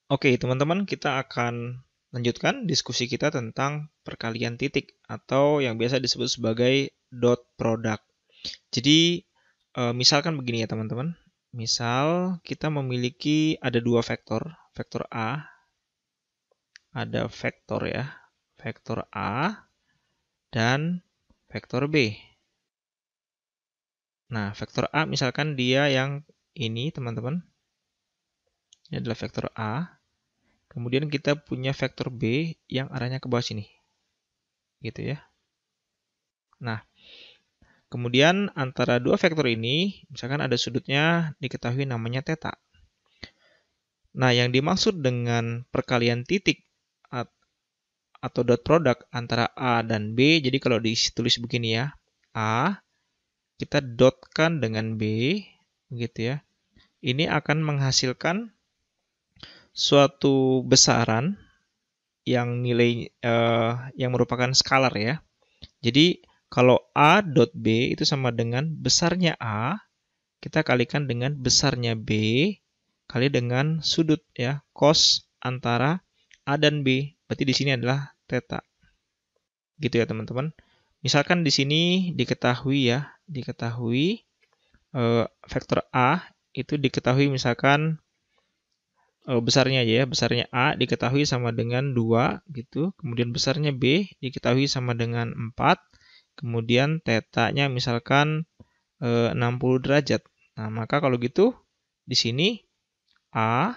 Oke, teman-teman, kita akan lanjutkan diskusi kita tentang perkalian titik atau yang biasa disebut sebagai dot product. Jadi, misalkan begini ya, teman-teman. Misal kita memiliki ada dua vektor, vektor A, ada vektor ya, vektor A dan vektor B. Nah, vektor A misalkan dia yang ini, teman-teman. Ini adalah vektor A. Kemudian kita punya vektor B yang arahnya ke bawah sini. Gitu ya. Nah, kemudian antara dua vektor ini, misalkan ada sudutnya diketahui namanya theta. Nah, yang dimaksud dengan perkalian titik atau dot product antara A dan B, jadi kalau ditulis begini ya, A, kita dotkan dengan B, gitu ya. Ini akan menghasilkan suatu besaran yang nilai yang merupakan skalar ya. Jadi kalau A dot B itu sama dengan besarnya A, kita kalikan dengan besarnya B kali dengan sudut ya, cos antara A dan B. Berarti di sini adalah theta. Gitu ya, teman-teman. Misalkan di sini diketahui ya, vektor A itu diketahui misalkan besarnya aja ya, besarnya A diketahui sama dengan 2 gitu. Kemudian besarnya B diketahui sama dengan 4. Kemudian tetanya misalkan 60 derajat. Nah, maka kalau gitu di sini A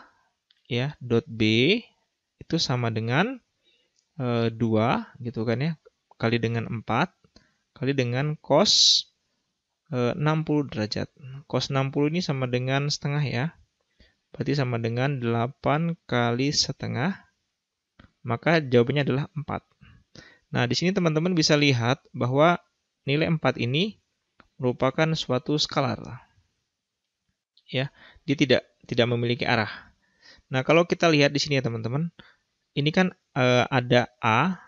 ya dot B itu sama dengan 2 gitu kan ya, kali dengan 4 kali dengan cos 60 derajat. Cos 60 ini sama dengan setengah ya. Berarti sama dengan 8 kali setengah. Maka jawabannya adalah 4. Nah, di sini teman-teman bisa lihat bahwa nilai 4 ini merupakan suatu skalar. Ya, dia tidak memiliki arah. Nah, kalau kita lihat di sini ya teman-teman, ini kan ada A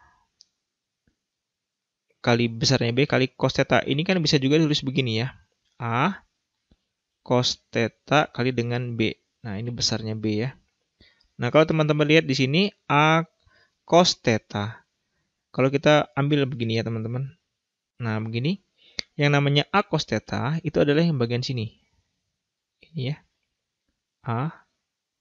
kali besarnya B kali cos theta. Ini kan bisa juga ditulis begini ya. A cos theta kali dengan B. Nah, ini besarnya B ya. Nah, kalau teman-teman lihat di sini A cos theta. Kalau kita ambil begini ya teman-teman. Nah, begini. Yang namanya A cos theta itu adalah yang bagian sini. Ini ya. A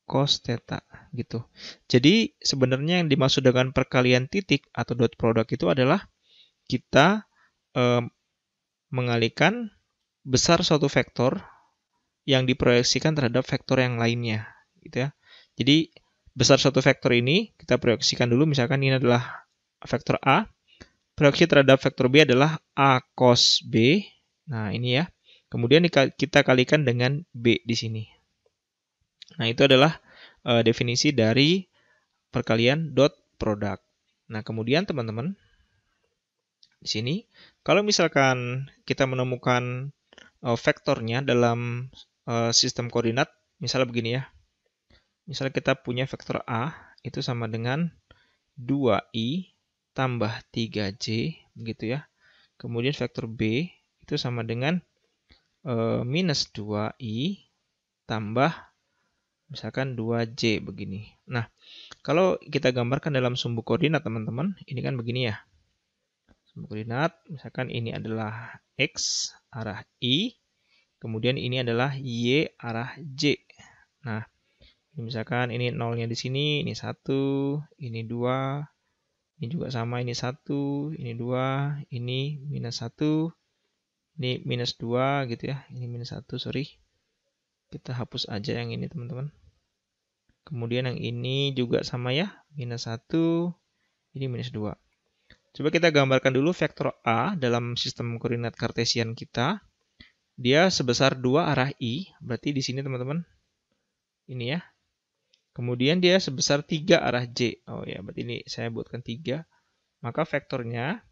cos theta gitu. Jadi sebenarnya yang dimaksud dengan perkalian titik atau dot product itu adalah kita mengalihkan besar suatu vektor yang diproyeksikan terhadap vektor yang lainnya, gitu ya. Jadi besar suatu vektor ini kita proyeksikan dulu, misalkan ini adalah vektor A, proyeksi terhadap vektor B adalah A cos B. Nah, ini ya. Kemudian kita kalikan dengan B di sini. Nah, itu adalah definisi dari perkalian dot product. Nah, kemudian teman-teman di sini kalau misalkan kita menemukan vektornya dalam sistem koordinat, misalnya begini ya. Misalnya kita punya vektor A itu sama dengan 2i tambah 3j begitu ya. Kemudian vektor B itu sama dengan minus 2i tambah misalkan 2j begini. Nah, kalau kita gambarkan dalam sumbu koordinat teman-teman, ini kan begini ya. Sumbu koordinat, misalkan ini adalah x arah i, kemudian ini adalah y arah j. Nah, misalkan ini nolnya di sini, ini 1, ini 2, ini juga sama, ini 1, ini 2, ini minus 1, ini minus 2 gitu ya. Ini minus 1, sorry. Kita hapus aja yang ini teman-teman. Kemudian yang ini juga sama ya, minus 1, ini minus 2. Coba kita gambarkan dulu vektor A dalam sistem koordinat kartesian kita. Dia sebesar 2 arah I, berarti di sini teman-teman. Ini ya. Kemudian dia sebesar 3 arah J. Oh ya, berarti ini saya buatkan 3. Maka vektornya,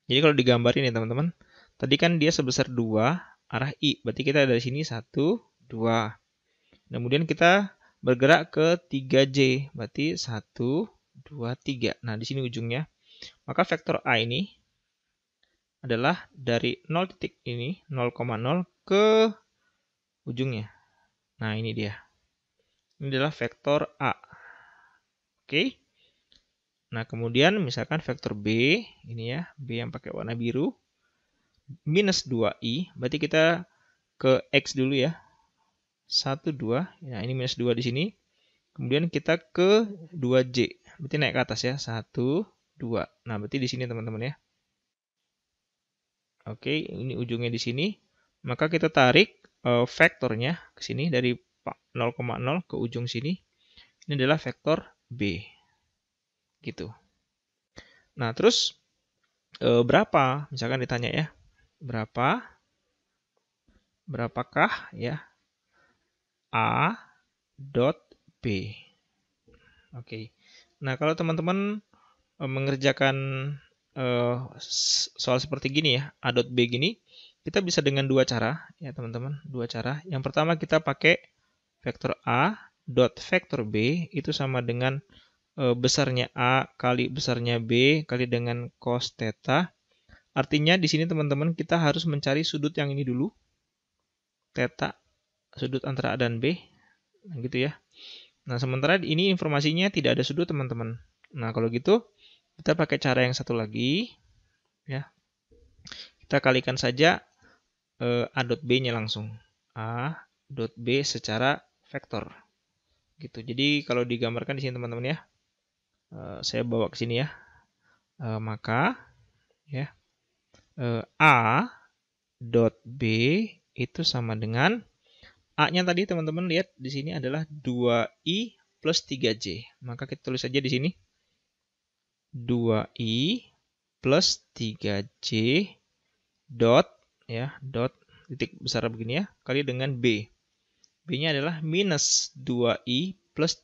jadi kalau digambarin ya teman-teman, tadi kan dia sebesar 2 arah I. Berarti kita dari sini 1, 2. Kemudian kita bergerak ke 3J. Berarti 1, 2, 3. Nah, di sini ujungnya. Maka vektor A ini adalah dari 0 titik ini, 0,0 ke ujungnya. Nah, ini dia. Ini adalah vektor A. Oke. Nah, kemudian misalkan vektor B, ini ya, B yang pakai warna biru, minus 2i, berarti kita ke X dulu ya. 1, 2, nah ini minus 2 di sini. Kemudian kita ke 2J, berarti naik ke atas ya, 1, 2. Nah, berarti di sini teman-teman ya. Oke, ini ujungnya di sini. Maka kita tarik vektornya ke sini dari 0,0 ke ujung sini. Ini adalah vektor B. Gitu. Nah, terus berapa? Misalkan ditanya ya. Berapakah ya A dot B? Oke. Nah, kalau teman-teman mengerjakan soal seperti gini ya, A dot B gini, kita bisa dengan dua cara ya teman-teman, dua cara. Yang pertama kita pakai vektor A dot vektor B itu sama dengan besarnya A kali besarnya B kali dengan cos theta. Artinya di sini teman-teman kita harus mencari sudut yang ini dulu, theta, sudut antara A dan B, nah, gitu ya. Nah sementara ini informasinya tidak ada sudut teman-teman. Nah kalau gitu kita pakai cara yang satu lagi, ya. Kita kalikan saja A dot B-nya langsung. A dot B secara vektor. Gitu. Jadi kalau digambarkan di sini teman-teman ya. Saya bawa ke sini ya. Maka ya A dot B itu sama dengan A-nya tadi teman-teman lihat di sini adalah 2i plus 3j. Maka kita tulis saja di sini 2i plus 3j dot ya, dot titik besar begini ya, kali dengan B. B-nya adalah minus 2i plus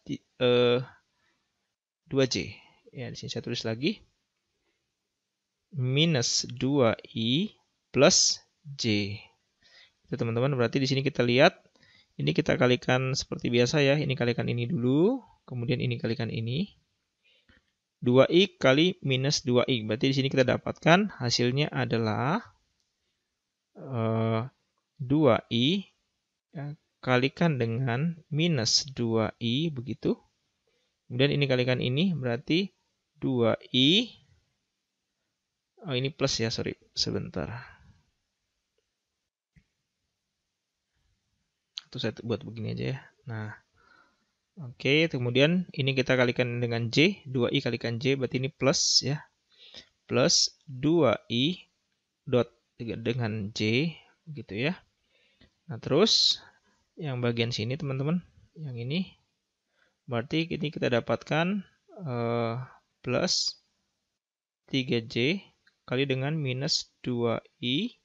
2j. Ya, di sini saya tulis lagi minus 2i plus j. Itu teman-teman, berarti di sini kita lihat ini kita kalikan seperti biasa ya. Ini kalikan ini dulu, kemudian ini kalikan ini. 2i kali minus 2i. Berarti di sini kita dapatkan hasilnya adalah 2i ya, kalikan dengan minus 2i begitu. Kemudian ini kalikan ini berarti 2i. Oh ini plus ya, sorry. Sebentar. Itu saya buat begini aja ya. Nah. Oke, kemudian ini kita kalikan dengan J. 2i kalikan J berarti ini plus ya. Plus 2i dot dengan J gitu ya. Nah, terus yang bagian sini teman-teman, yang ini berarti ini kita dapatkan plus 3J kali dengan minus 2i.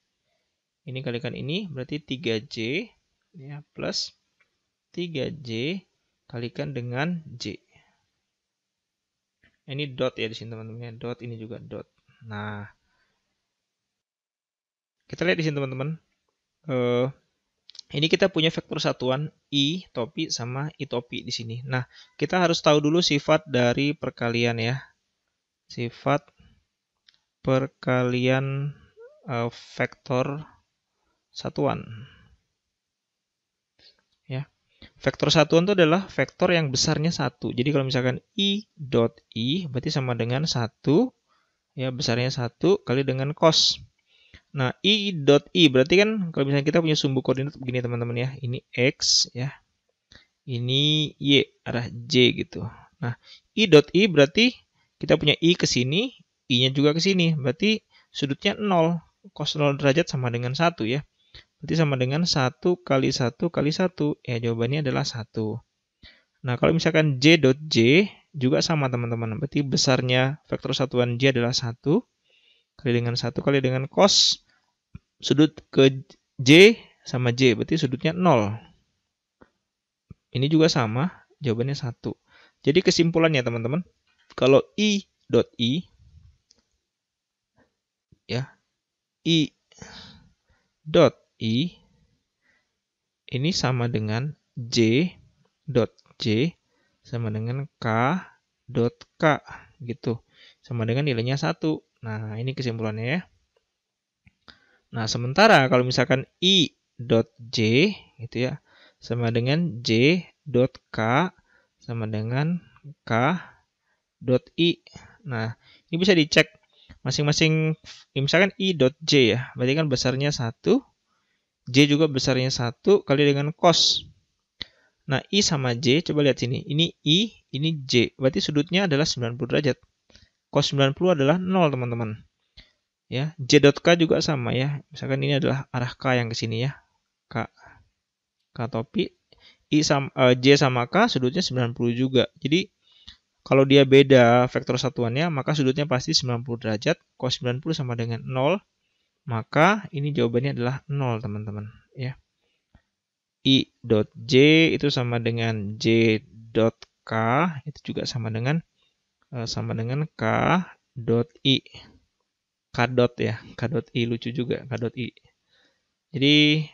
Ini kalikan ini berarti 3J ya, plus 3J kalikan dengan J. Ini dot ya di sini teman-teman, dot, ini juga dot. Nah, kita lihat di sini teman-teman. Ini kita punya vektor satuan I topi sama I topi di sini. Nah, kita harus tahu dulu sifat dari perkalian ya. Sifat perkalian vektor satuan. Ya. Vektor satuan itu adalah vektor yang besarnya 1. Jadi kalau misalkan I dot I berarti sama dengan 1 ya, besarnya 1 kali dengan cos. Nah, I dot I berarti kan kalau misalnya kita punya sumbu koordinat begini teman-teman ya. Ini X ya. Ini Y, arah J gitu. Nah, I dot I berarti kita punya I ke sini, I-nya juga ke sini. Berarti sudutnya 0. Cos 0 derajat sama dengan 1 ya. Berarti sama dengan 1 kali 1 kali 1. Ya, jawabannya adalah 1. Nah, kalau misalkan J dot J juga sama teman-teman. Berarti besarnya vektor satuan J adalah 1 kali dengan 1 kali dengan cos sudut ke J sama J, berarti sudutnya 0. Ini juga sama, jawabannya 1. Jadi kesimpulannya teman-teman, kalau I dot I, ya, I dot I, ini sama dengan J dot J, sama dengan K dot K, gitu. Sama dengan nilainya 1. Nah, ini kesimpulannya ya. Nah, sementara kalau misalkan I dot J gitu ya, sama dengan J dot K sama dengan K dot I. Nah, ini bisa dicek masing-masing, misalkan I dot J ya, berarti kan besarnya 1, J juga besarnya 1 kali dengan cos. Nah, I sama J, coba lihat sini. Ini I, ini J. Berarti sudutnya adalah 90 derajat. Cos 90 adalah 0, teman-teman. Ya, J dot K juga sama ya. Misalkan ini adalah arah K yang ke sini ya. K topi. J sama K sudutnya 90 juga. Jadi, kalau dia beda vektor satuannya, maka sudutnya pasti 90 derajat. Cos 90 sama dengan 0. Maka ini jawabannya adalah 0, teman-teman. Ya. I dot J itu sama dengan J dot K, itu juga sama dengan K dot I. K dot ya, K dot I lucu juga, K dot I. Jadi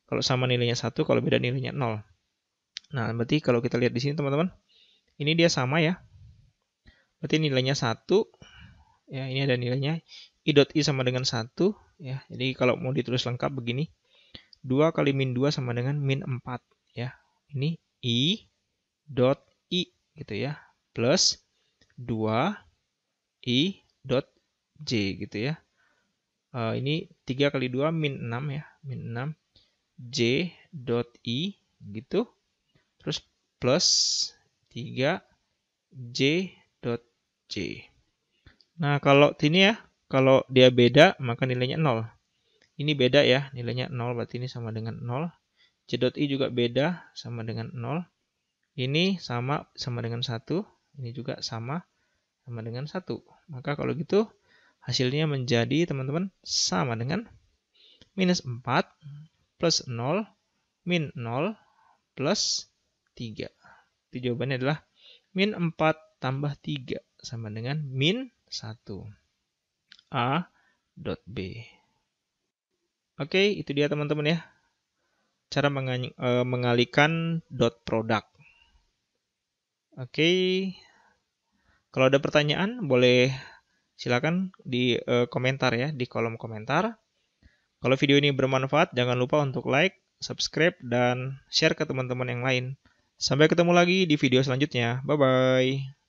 kalau sama nilainya 1, kalau beda nilainya 0. Nah, berarti kalau kita lihat di sini teman-teman, ini dia sama ya. Berarti nilainya 1, ya ini ada nilainya. I dot I sama dengan 1, ya. Jadi kalau mau ditulis lengkap begini, 2 kali min 2 sama dengan min 4 ya. Ini I dot I gitu ya. Plus 2 I dot J gitu ya. Ini 3 kali 2 min 6 ya. Min 6 J dot I gitu. Terus plus 3 J dot J. Nah kalau ini ya, kalau dia beda maka nilainya 0. Ini beda ya, nilainya 0, berarti ini sama dengan 0. J dot I juga beda, sama dengan 0. Ini sama dengan 1. Ini juga sama dengan 1. Maka kalau gitu, hasilnya menjadi, teman-teman, sama dengan minus 4 plus 0 min 0 plus 3. Itu jawabannya adalah min 4 tambah 3 sama dengan min 1. A dot B. Oke, itu dia teman-teman ya. Cara mengalihkan dot produk. Oke. Kalau ada pertanyaan boleh silakan di komentar ya, di kolom komentar. Kalau video ini bermanfaat, jangan lupa untuk like, subscribe, dan share ke teman-teman yang lain. Sampai ketemu lagi di video selanjutnya. Bye-bye.